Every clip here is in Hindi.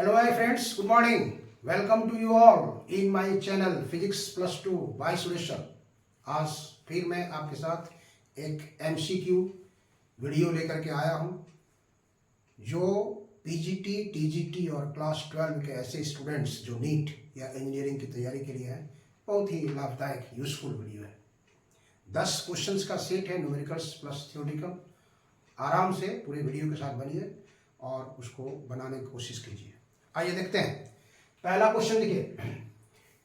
Hello my friends, good morning. Welcome to you all in my channel Physics Plus 2 by Suresh. आज फिर मैं आपके साथ एक MCQ वीडियो लेकर के आया हूं जो PGT, TGT और क्लास 12 के ऐसे स्टूडेंट्स जो नीट या इंजीनियरिंग की तैयारी के लिए हैं, बहुत ही लाभदायक यूजफुल वीडियो है। 10 क्वेश्चंस का सेट है, न्यूमेरिकल्स प्लस थ्योरेटिकल। आराम से पूरे वीडियो के साथ बनिए और उसको बनाने की कोशिश कीजिए। आइए देखते हैं। पहला क्वेश्चन देखिए,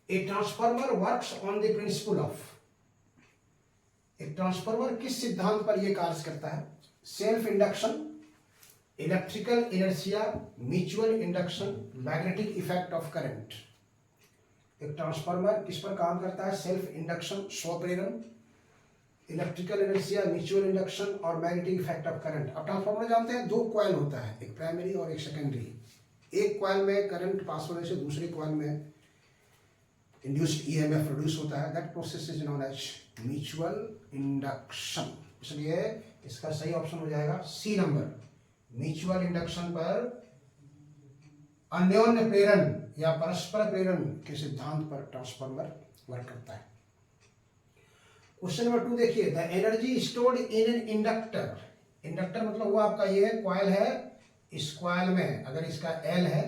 a transformer works on the principle of. एक ट्रांसफार्मर किस सिद्धांत पर यह कार्य करता है? Self induction, electrical inertia, mutual induction, magnetic effect of current. एक ट्रांसफार्मर किस पर काम करता है? सेल्फ इंडक्शन, स्वप्रेरण, इलेक्ट्रिकल इनर्शिया, म्यूचुअल इंडक्शन और मैग्नेटिक इफेक्ट ऑफ करंट। अब ट्रांसफार्मर जानते हैं, दो कॉइल होता है, एक प्राइमरी और एक सेकेंडरी। एक कॉइल में करंट पास होने से दूसरे कॉइल में इंड्यूस्ड ईएमएफ प्रोड्यूस होता है। That process is known as mutual induction. इसलिए इसका सही ऑप्शन हो जाएगा सी नंबर। म्यूचुअल इंडक्शन पर अन्योन्य प्रेरण या परस्पर प्रेरण के सिद्धांत पर ट्रांसफार्मर वर्क करता है। क्वेश्चन नंबर 2 देखिए, the energy stored in an inductor. Inductor मतलब वो आपका ये कॉइल है, इस कॉइल में अगर इसका L है,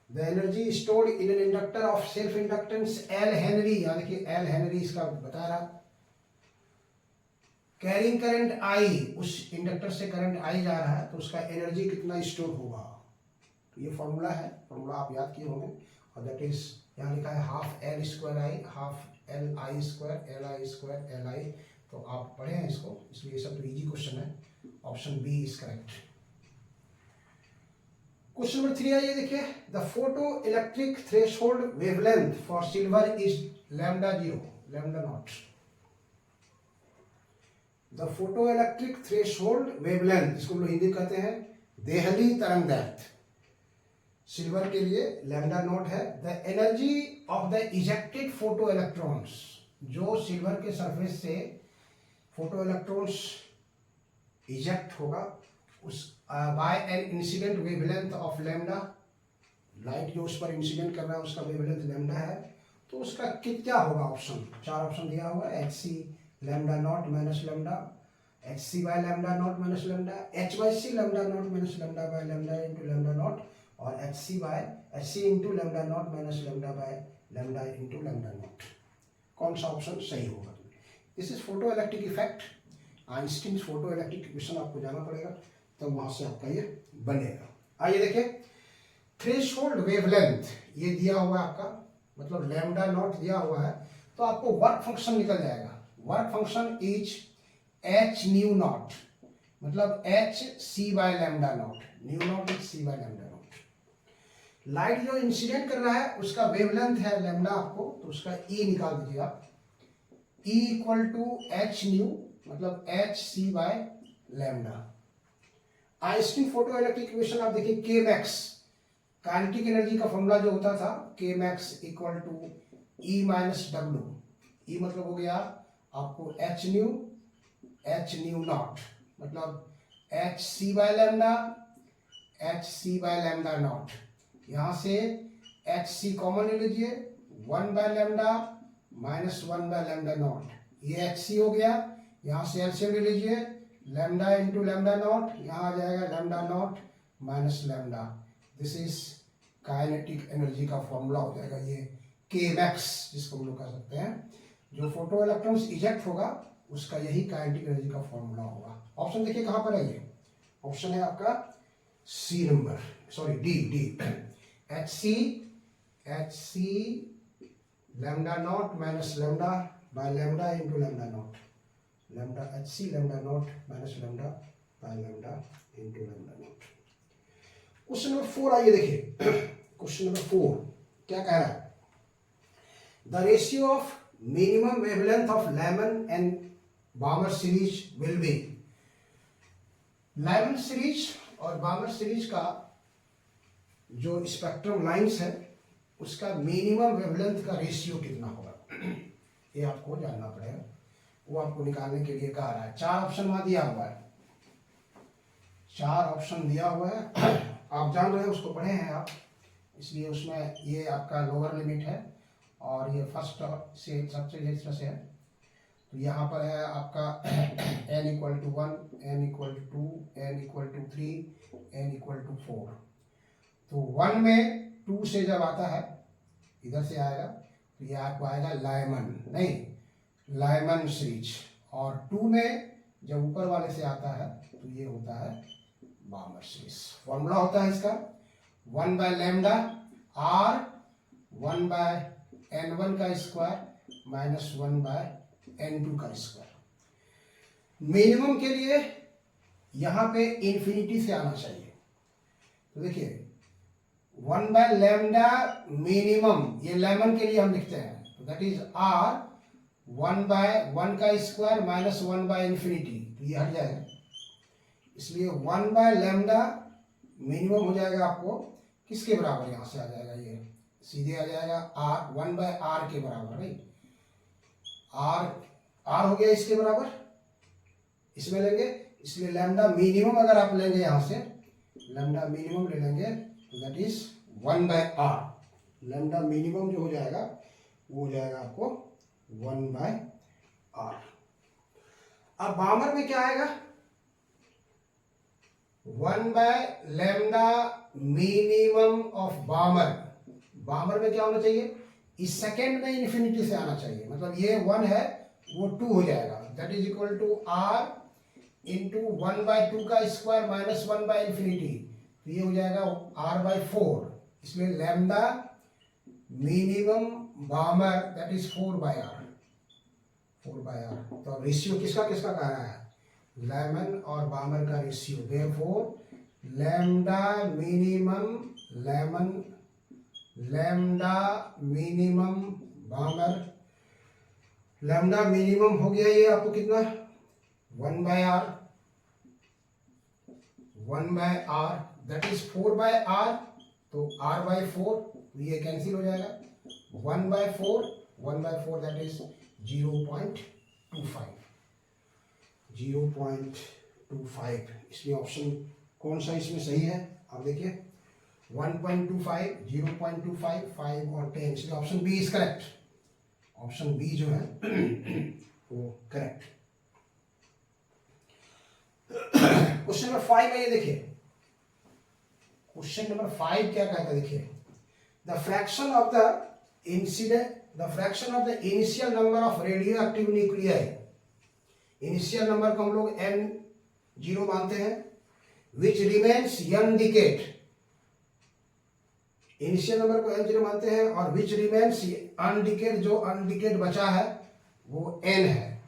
the energy stored in an inductor of self inductance L Henry, यानी कि L हेनरी इसका बता रहा। कैरिंग करंट I, उस इंडक्टर से करंट I जा रहा है तो उसका एनर्जी कितना स्टोर होगा? तो ये फॉर्मूला है, फॉर्मूला आप याद किए होंगे, और दैट इज यहाँ लिखा है half L square I, half L I square, L I square L I। तो आप पढ़े हैं इसको, इसलिए ये सब तो इजी क्वेश्चन है। Option B is correct. Question number 3 आइए देखिए, the photo electric threshold wavelength for silver is lambda 0, lambda naught. The photo electric threshold wavelength, इसको हम लोग हिंदी कहते हैं देहली तरंग दैर्घ्य, सिल्वर के लिए लैम्डा नॉट है। The energy of the ejected photo electrons, जो सिल्वर के सरफेस से फोटो इलेक्ट्रॉन्स इजेक्ट होगा उस by an incident wavelength of lambda, light जो उस पर इंसिडेंट कर रहा है उसका वेवलेंथ लैम्डा है, तो उसका क्या होगा? ऑप्शन 4 ऑप्शन दिया हुआ है, HC lambda naught minus lambda, HC by lambda naught minus lambda, H/C lambda naught minus lambda by lambda into lambda not, और HC into lambda naught minus lambda by lambda into lambda not. कौन सा ऑप्शन सही होगा? This is photo electric effect, Einstein photo electric equation आपको जाना पड़ेगा, तो वहां से आपका ये बनेगा। आइए देखिए, थ्रेशोल्ड वेवलेंथ ये दिया हुआ है आपका, मतलब लैम्डा नॉट दिया हुआ है, तो आपको वर्क फंक्शन निकल जाएगा। Work function is H nu naught, मतलब HC by lambda not, new not is C bye lambda not. Light जो इंसिडेंट कर रहा है उसका वेवलेंथ है लैम्डा आपको, तो उसका E निकाल दीजिए आप। E equal to H nu मतलब HC by lambda. Einstein photo electric equation आप देखिए, के मैक्स काइनेटिक एनर्जी का फॉर्मूला जो होता था, K max equal to E minus W. E मतलब हो गया आपको H न्यू नॉट, मतलब HC by lambda, HC by lambda naught. यहाँ से HC कॉमन ले लीजिए, 1 by lambda minus 1 by lambda naught, ये HC हो गया। यहाँ से एलसीएम ले लीजिए, लैम्डा इंटू लैम्डा नॉट, यहाँ आ जाएगा lambda naught minus lambda. This is kinetic energy का फॉर्मूला हो जाएगा ये के मैक्स, जिसको हम लोग कह सकते हैं। जो फोटो इलेक्ट्रॉन्स इजेक्ट होगा उसका यही काइनेटिक एनर्जी का फॉर्मूला होगा। ऑप्शन देखिए कहाँ पर है, ये ऑप्शन है आपका C number, sorry D. HC lambda naught minus lambda by lambda into lambda naught, lambda HC lambda naught minus lambda by lambda into lambda naught. Question number 4 आइए देखिए, क्वेश्चन नंबर 4 क्या कह रहा है? The ratio of minimum wavelength of lamin and बामर series will be. Lamin series और बामर सीरीज का जो स्पेक्ट्रम लाइंस है उसका मिनिमम वेवलेंथ का रेशियो कितना होगा, ये आपको जानना पड़ेगा। वो आपको निकालने के लिए कहा रहा है। 4 ऑप्शन वहां दिया हुआ है, 4 ऑप्शन दिया हुआ है, आप जान रहे हैं, उसको पढ़े हैं आप, इसलिए उसमें ये आपका लोअर लिमिट है और ये फर्स्ट से सबसे इस तरह से है। तो यहाँ पर है आपका n equal to 1, n equal to 2, n equal to 3, n equal to 4। तो 1 में 2 से जब आता है, इधर से आएगा, तो ये आपको आएगा लाइमन, नहीं लाइमन सीरीज। और 2 में जब ऊपर वाले से आता है तो ये होता है बामर सीरीज। फॉर्मूला होता है इसका 1 by lambda are 1 bye n1 का स्क्वायर माइनस 1 बाय n2 का स्क्वायर। मिनिमम के लिए यहाँ पे इन्फिनिटी से आना चाहिए। तो देखिए 1 बाय लैम्डा मिनिमम, ये लेमन के लिए हम लिखते हैं, तो दैट इज आर 1 बाय 1 का स्क्वायर माइनस 1 बाय इन्फिनिटी, तो ये हट जाएगा। इसलिए 1 बाय लैम्डा मिनिमम हो जाएगा आपको किसके बराबर, यहाँ से आ जाएगा, ये सीधे आ जाएगा आर 1 बाय आर के बराबर, नहीं आर हो गया इसके बराबर, इसमें लेंगे। इसलिए लैम्डा मिनिमम अगर आप लेंगे यहाँ से, लैम्डा मिनिमम ले लेंगे तो that is 1 by R. Lambda minimum जो हो जाएगा वो हो जाएगा आपको 1 बाय आर। अब बामर में क्या आएगा, 1 by lambda minimum of Balmer. Balmer में क्या होना चाहिए, इस सेकेंड में इन्फिनिटी से आना चाहिए, मतलब ये 1 है वो 2 हो जाएगा, that is equal to R into 1 by 2 का स्क्वायर माइनस 1 बाय इन्फिनिटी, तो ये हो जाएगा r बाय 4। इसलिए lambda minimum Balmer that is 4 by R. तो रेशियो किसका किसका कह रहा है, लेमन और बामर का ratio. Therefore lambda minimum Balmer, lambda minimum हो गया ये आपको कितना 1 by R that is 4 by R, तो r बाय 4, तो ये कैंसिल हो जाएगा, 1 बाय 4 दैट इज 0.25। इसलिए ऑप्शन कौन सा इसमें सही है, आप देखिए 1.25, 0.25, 5 और 10, इसलिए option B is correct. Option B जो है वो करेक्ट। क्वेश्चन नंबर 5 है, ये देखिए क्वेश्चन नंबर 5 क्या कहता है, देखिए the fraction of the initial number of radio active nuclei. Initial number को हम लोग n0 मानते हैं, which remains n decade. Initial number को n0 मानते हैं और विच रिमेन्स अनडिकेड, जो अनडिकेड बचा है वो n है।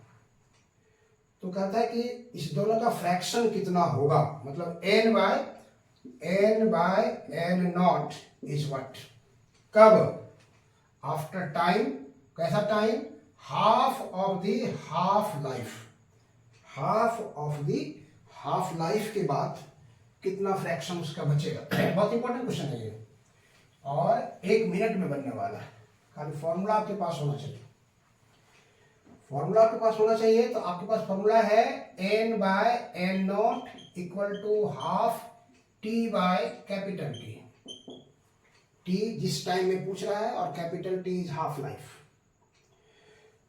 तो कहता है कि इस दोनों का फ्रैक्शन कितना होगा, मतलब n by n naught is what, कब, आफ्टर टाइम, कैसा time, half of the half life के बाद कितना फ्रैक्शन उसका बचेगा। बहुत इंपॉर्टेंट क्वेश्चन है ये, और 1 मिनट में बनने वाला है। खाली फॉर्मूला आपके पास होना चाहिए, तो आपके पास फॉर्मूला है n by n naught equal to half t by capital T जिस टाइम में पूछ रहा है, और capital T is half life.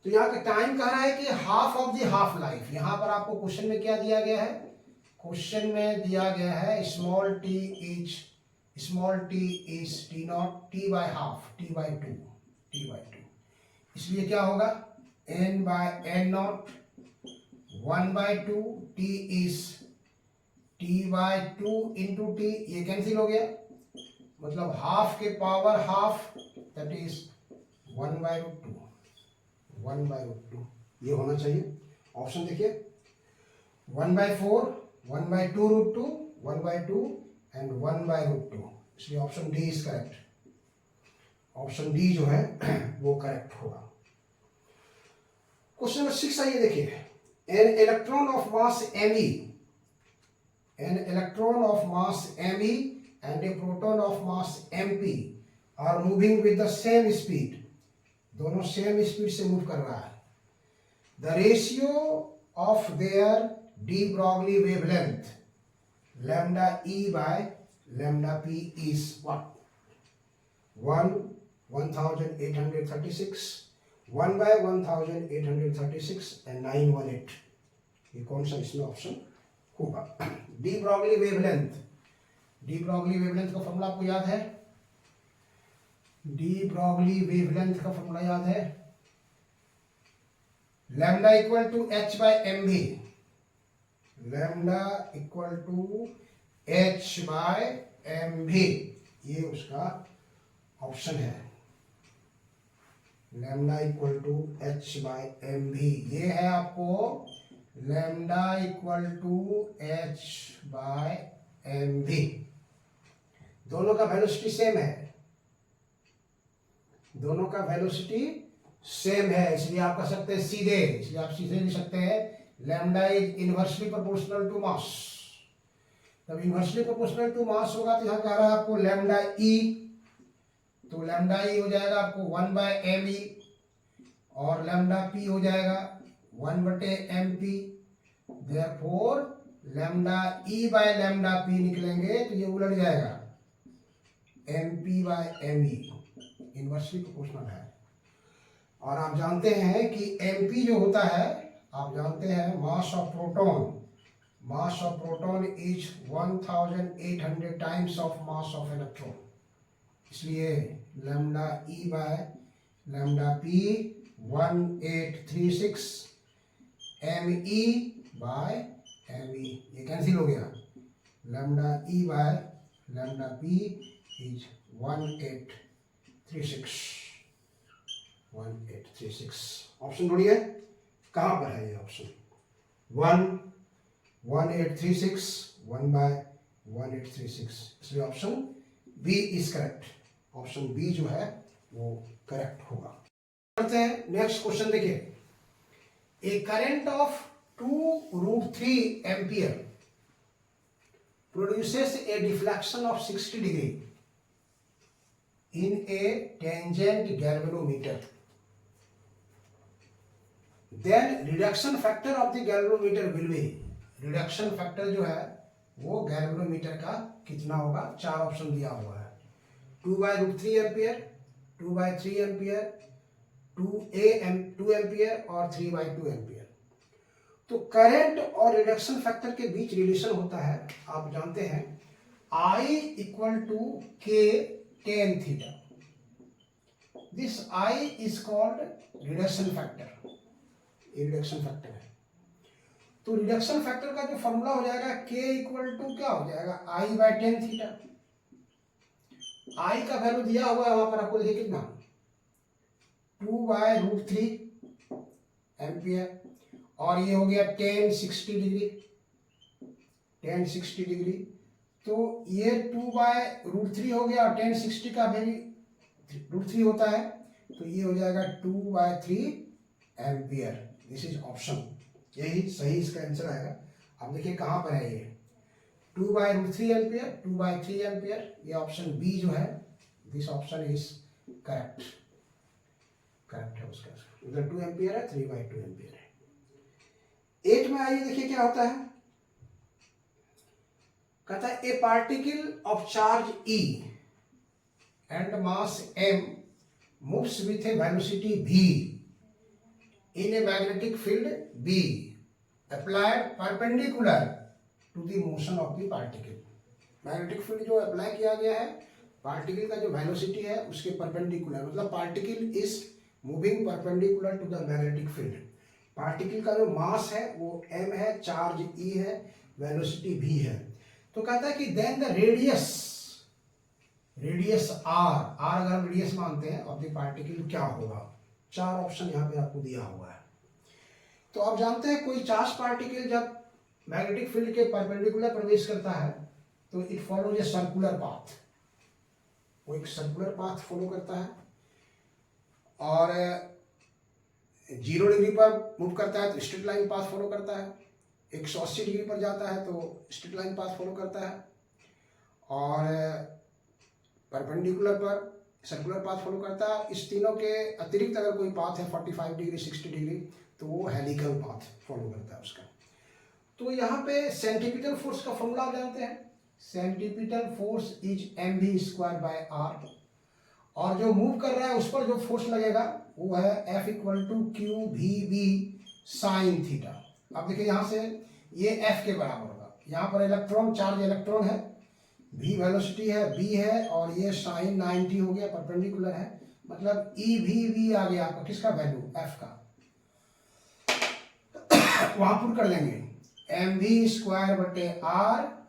तो यहाँ का टाइम कह रहा है कि half of the half life. यहाँ पर आपको क्वेश्चन में क्या दिया गया है, क्वेश्चन में दिया गया है small t is t naught, t by half, t by 2। इसलिए क्या होगा, n by n naught 1 by 2, t is t by 2 into t, ये कैंसिल हो गया, मतलब हाफ के power half that is 1 by root 2, ये होना चाहिए। ऑप्शन देखिए 1 by 4, 1 by 2 root 2, 1 by 2 and 1 by root 2, इसलिए option D is correct. Option D जो है वो करेक्ट होगा। क्वेश्चन नंबर 6 आइए देखिए, an electron of mass me and a proton of mass mp are moving with the same speed, दोनों सेम स्पीड से मूव कर रहा है। The ratio of their D Broglie wavelength lambda E bye lambda p is what? 1836, 1 by 1836 and 918. ये कौन सा इसमें ऑप्शन होगा? De Broglie wavelength, de Broglie wavelength का फॉर्मूला आपको याद है? डी ब्रॉगली वेवलेंथ का फॉर्मूला याद है? Lambda equal to H by M V, lambda equal to H by M V, ये उसका ऑप्शन है। Lambda equal to H by M V, ये है आपको lambda equal to H by M V. दोनों का वेलोसिटी सेम है, दोनों का वेलोसिटी सेम है, इसलिए आप कह सकते हैं सीधे, इसलिए आप सीधे लिख सकते हैं lambda is inversely proportional to mass. जब इनवर्सली प्रोपोर्शनल टू मास होगा तो यहां कह रहा है आपको लैम्डा ई, तो लैम्डा ई हो जाएगा आपको 1 बाय एम ई, और लैम्डा पी हो जाएगा 1 बटे M P. Therefore lambda E by lambda P निकलेंगे तो ये उलट जाएगा, M P by M E, inversely proportional है। और आप जानते हैं कि एम पी जो होता है, आप जानते हैं mass of proton, mass of proton is 1800 times of mass of electron, इसलिए lambda E by lambda P 1836 M E by M E, ये कैंसिल हो गया। Lambda E by lambda P is 1836। Option ढूंढिए, कहां पर है ये ऑप्शन? 1836, 1 बाय 1836, इसलिए option B is correct. Option B जो है वो करेक्ट होगा। करते हैं नेक्स्ट क्वेश्चन, देखिए। A current of 2√3 ampere produces a deflection of 60 degree in a tangent galvanometer. Then reduction factor of the galvanometer will be, reduction factor जो है वो galvanometer का कितना होगा? 4 ऑप्शन दिया हुआ है, 2/√3 एम्पियर, 2/3 एम्पियर, 2 एम्पियर और 3/2 एम्पियर। तो करंट और रिडक्शन फैक्टर के बीच रिलेशन होता है, आप जानते हैं I इक्वल टू के tan theta. This I is called reduction factor, ये रिडक्शन फैक्टर है। तो रिडक्शन फैक्टर का जो फॉर्मूला हो जाएगा K इक्वल टू क्या हो जाएगा? I by tan theta. I का वैल्यू दिया हुआ है वहां पर, आपको देखिए कितना, 2/√3 एम्पियर, और ये हो गया 1060 डिग्री, 1060 डिग्री। तो ये 2/√3 हो गया, और 1060 का वैल्यू √3 होता है, तो ये हो जाएगा 2/3 एम्पियर। दिस इज ऑप्शन, यही सही इसका आंसर आएगा। अब देखिए कहां पर है ये 2/√3 एम्पियर, 2/3 एम्पियर, ये ऑप्शन बी जो है, this option is correct, correct है उसका। इधर 2 एम्पियर है, 3/2 एम्पियर है। 8 में आइए, देखिए क्या होता है। कहता है ए particle of charge E and mass M moves with a velocity v in a magnetic field B applied perpendicular to the motion of the particle। Magnetic field जो अप्लाई किया गया है, पार्टिकल का जो वेलोसिटी है उसके परपेंडिकुलर, मतलब particle is moving perpendicular to the magnetic field. Particle का जो मास है वो m है, चार्ज E है, वेलोसिटी v है। तो कहता है कि देन द रेडियस r अगर हम रेडियस मानते हैं ऑफ द पार्टिकल क्या होगा? 4 ऑप्शन यहाँ पे आपको दिया हुआ है। तो आप जानते हैं कोई चार्ज पार्टिकल जब मैग्नेटिक फील्ड के परपेंडिकुलर प्रवेश करता है तो it follows a circular path, वो एक सर्कुलर पाथ फॉलो करता है, और 0 डिग्री पर मूव करता है तो स्ट्रेट लाइन पाथ फॉलो करता है, 180 डिग्री पर जाता है तो स्ट्रेट लाइन पाथ फॉलो करता है, और परपेंडिकुलर पर सर्कुलर पाथ फॉलो करता है। इस तीनों के अतिरिक्त अगर कोई पाथ है 45 डिग्री, 60 डिग्री, तो वो हेलिकल पाथ फॉलो करता है उसका। तो यहाँ पे सेंट्रीपिटल फोर्स का फॉर्मूला आप जानते हैं, centripetal force is mv square by r, और जो मूव कर रहा है उस पर जो फोर्स लगेगा वो है F equal to Q V B sine theta. अब देखिए यहाँ से ये F के बराबर होगा, यहाँ पर इलेक्ट्रॉन चार्ज इलेक्ट्रॉन है, v वेलोसिटी है, b है, और ये साइन 90 हो गया, परपेंडिकुलर है, मतलब ई वी वी आ गया आपका किसका वैल्यू F का, वहां पुट कर देंगे एम वी स्क्वायर बटे आर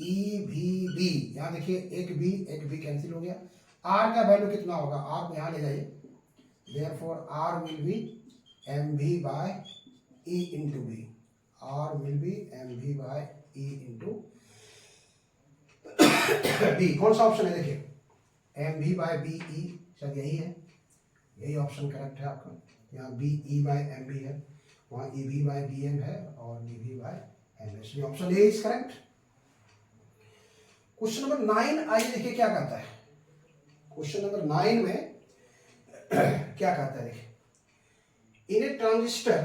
ई वी बी। यहाँ देखिए एक बी कैंसिल हो गया, आर का वैल्यू कितना होगा, आर यहाँ ले जाइए, therefore R will be M V by E into B, R will be M V by E into B. कौन सा ऑप्शन है देखिए, M V by B E, शायद यही है, यही ऑप्शन करेक्ट है आपका। यहाँ B E by M B है, वहाँ E V by B M है, और D V by M S, option A is correct. Question number 9 आइए देखिए क्या कहता है। क्वेश्चन नंबर 9 में क्या कहता है देखिए, in a transistor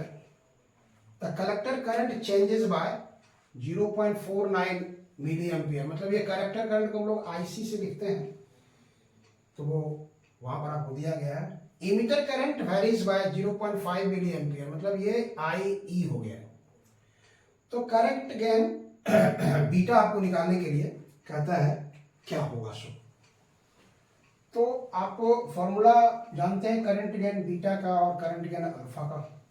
the collector current changes by 0.49 milli ampere, मतलब ये कलेक्टर करंट को हम लोग आईसी से लिखते हैं, तो वो वहां पर आपको दिया गया है। Emitter current varies by 0.5 milli ampere, मतलब ये आई हो गया। तो करंट गेन बीटा आपको निकालने के लिए कहता है क्या होगा सो, तो आपको फॉर्मूला जानते हैं करंट गेन बीटा का और करंट गेन अल्फा का।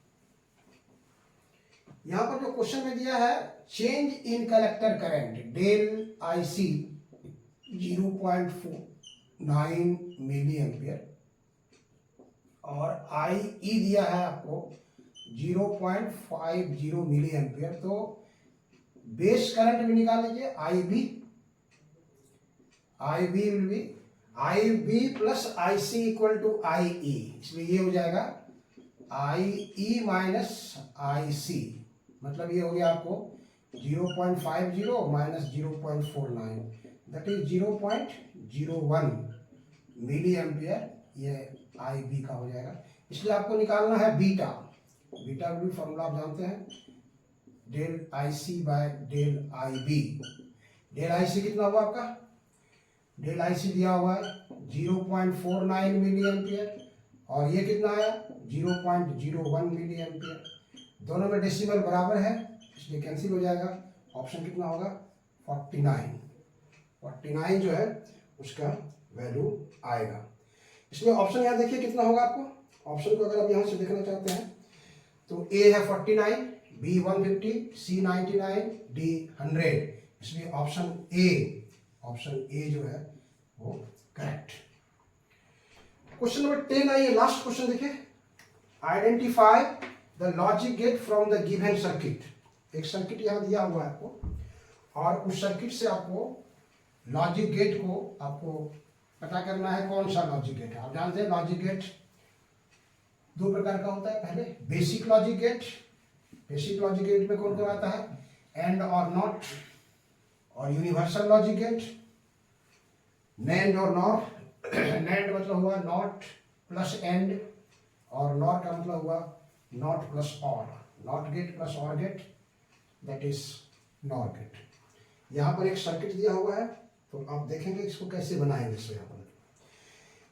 यहां पर जो क्वेश्चन में दिया है, change in collector current del I C 0.49 milli ampere, और आई ई दिया है आपको 0.50 मिली एम्पियर। तो बेस करंट भी निकाल लीजिए, I B will be I B plus I C equal to I E, इसलिए ये हो जाएगा आई ई माइनस आई सी, मतलब ये हो गया आपको 0.50 minus 0.49, that is 0.01 milliampere, ये आई बी का हो जाएगा। इसलिए आपको निकालना है बीटा, बीटा भी फॉर्मूला आप जानते हैं, del I C by del I B. Del I C कितना हुआ आपका, डेल आई सी दिया हुआ है 0.49 मिली एम्पियर, और ये कितना आया 0.01 मिली एम्पियर, दोनों में डेसिमल बराबर है इसलिए कैंसिल हो जाएगा। ऑप्शन कितना होगा 49 जो है उसका वैल्यू आएगा। इसमें ऑप्शन यहाँ देखिए कितना होगा आपको, ऑप्शन को अगर आप यहाँ से देखना चाहते हैं तो ए है 49, बी 150, सी 99, डी 100, इसलिए ऑप्शन ए जो है वो करेक्ट। क्वेश्चन नंबर 10 आइए, लास्ट क्वेश्चन देखिए, identify the logic get from the given circuit. एक सर्किट यहाँ दिया हुआ है आपको, और उस सर्किट से आपको लॉजिक गेट को आपको पता करना है कौन सा लॉजिक गेट है। आप जानते हैं लॉजिक गेट दो प्रकार का होता है, पहले basic logic gate, basic logic gate में कौन कौन आता है, एंड और नॉट, और यूनिवर्सल लॉजिक गेट, नैंड और नॉर। नैंड मतलब हुआ नॉट प्लस एंड, और नॉर का मतलब हुआ not plus or, not gate plus or gate, that is nor gate. यहाँ पर एक सर्किट दिया हुआ है, तो आप देखेंगे इसको कैसे बनाएंगे। इसको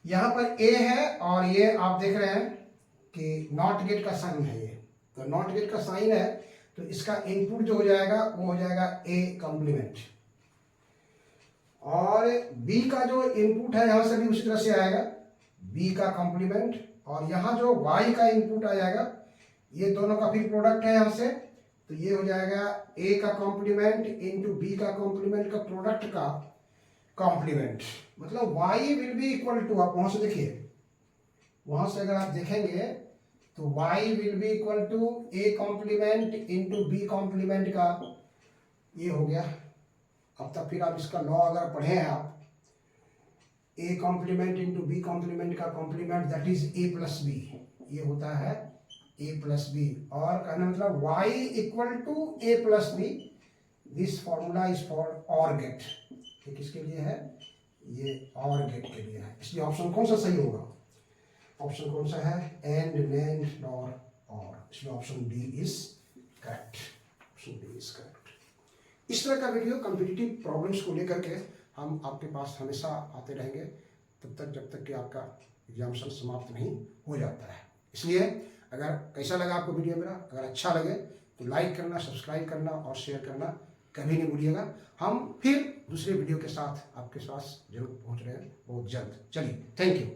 यहाँ पर ए है, और ये आप देख रहे हैं कि नॉट गेट का साइन है ये, तो नॉट गेट का साइन है, तो इसका इनपुट जो हो जाएगा वो हो जाएगा ए कॉम्प्लीमेंट, और बी का जो इनपुट है यहां से भी उसी तरह से आएगा बी का कॉम्प्लीमेंट, और यहाँ जो वाई का इनपुट आ जाएगा ये दोनों का फिर प्रोडक्ट है यहाँ से, तो ये हो जाएगा ए का कॉम्प्लीमेंट इंटू बी का कॉम्प्लीमेंट का प्रोडक्ट का कॉम्प्लीमेंट, मतलब y will be equal to, आप वहां से देखिए, वहां से अगर आप देखेंगे तो y will be equal to a complement into B complement का, ये हो गया। अब तक फिर आप इसका लॉ अगर पढ़े हैं आप, a complement into B complement का complement that is a plus B, ये होता है a प्लस बी, और कहना मतलब y equal to a plus B, this formula is for or gate. ये किसके लिए है, ये और गेट के लिए है, इसलिए ऑप्शन कौन सा सही होगा, ऑप्शन कौन सा है, एंड नैंड नॉर और, इसलिए option D is correct, option D is correct. इस तरह का वीडियो कॉम्पिटिटिव प्रॉब्लम्स को लेकर के हम आपके पास हमेशा आते रहेंगे, तब तक जब तक कि आपका एग्जामिनेशन समाप्त नहीं हो जाता है। इसलिए अगर कैसा लगा आपको वीडियो मेरा, अगर अच्छा लगे तो लाइक करना, सब्सक्राइब करना और शेयर करना कभी नहीं भूलिएगा। हम फिर दूसरे वीडियो के साथ आपके पास जरूर पहुंच रहे हैं बहुत जल्द। चलिए, थैंक यू।